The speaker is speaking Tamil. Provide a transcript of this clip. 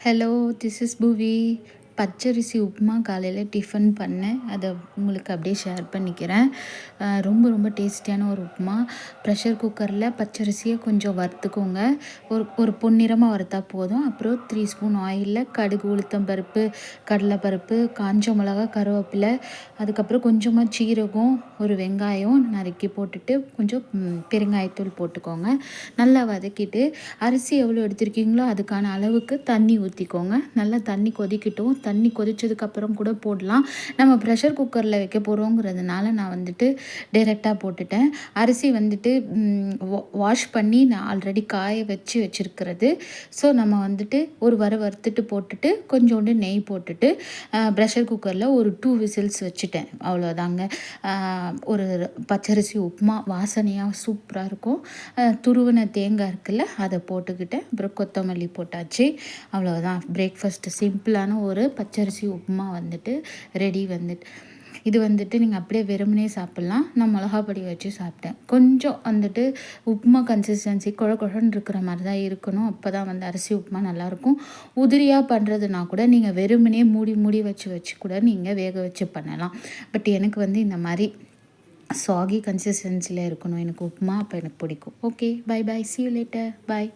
ஹலோ, திஸ் இஸ் புவி. பச்சரிசி உப்புமா காலையில் டிஃபன் பண்ணேன். அதை உங்களுக்கு அப்படியே ஷேர் பண்ணிக்கிறேன். ரொம்ப ரொம்ப டேஸ்டியான ஒரு உப்புமா. ப்ரெஷர் குக்கரில் பச்சரிசியை கொஞ்சம் வறுத்துக்கோங்க. ஒரு பொன்னிறமாக வறுத்தா போதும். அப்புறம் 3 ஸ்பூன் ஆயிலில் கடுகு, உளுத்தம்பருப்பு, கடலைப்பருப்பு, காஞ்ச மிளகா, கருவேப்பிலை, அதுக்கப்புறம் கொஞ்சமாக சீரகம், ஒரு வெங்காயம் நறுக்கி போட்டுட்டு கொஞ்சம் பெருங்காயத்தூள் போட்டுக்கோங்க. நல்லா வதக்கிட்டு அரிசி எவ்வளோ எடுத்திருக்கீங்களோ அதுக்கான அளவுக்கு தண்ணி ஊற்றிக்கோங்க. நல்லா தண்ணி கொதிக்கட்டும். தண்ணி கொதிச்சதுக்கப்புறம் கூட போடலாம். நம்ம ப்ரெஷர் குக்கரில் வைக்க போகிறோங்கிறதுனால நான் வந்துட்டு டைரெக்டாக போட்டுட்டேன். அரிசி வந்துட்டு வாஷ் பண்ணி நான் ஆல்ரெடி காய வச்சுருக்கிறது. ஸோ நம்ம வந்துட்டு ஒரு வறுத்துட்டு போட்டுட்டு கொஞ்சோண்டு நெய் போட்டுட்டு ப்ரெஷர் குக்கரில் ஒரு 2 விசில்ஸ் வச்சுட்டேன். அவ்வளோதாங்க. ஒரு பச்சரிசி உப்புமா வாசனையாக சூப்பராக இருக்கும். துருவின தேங்காய் இருக்குல்ல, அதை போட்டுக்கிட்டேன். அப்புறம் கொத்தமல்லி போட்டாச்சு. அவ்வளோதான். பிரேக்ஃபாஸ்ட்டு சிம்பிளான ஒரு பச்சரிசி உப்புமா வந்துட்டு ரெடி. இது வந்துட்டு நீங்கள் அப்படியே வெறுமனே சாப்பிட்லாம். நான் மிளகா பொடி வச்சு சாப்பிட்டேன். கொஞ்சம் வந்துட்டு உப்புமா கன்சிஸ்டன்சி குழன்னு இருக்கிற மாதிரி தான் இருக்கணும். அப்போ தான் வந்து அரிசி உப்புமா நல்லாயிருக்கும். உதிரியாக பண்ணுறதுனா கூட நீங்கள் வெறுமனே மூடி வச்சு கூட நீங்கள் வேக வச்சு பண்ணலாம். பட் எனக்கு வந்து இந்த மாதிரி சாகி கன்சிஸ்டன்சியில் இருக்கணும் எனக்கு உப்புமா. அப்போ எனக்கு பிடிக்கும். Okay, bye bye, see you later, bye.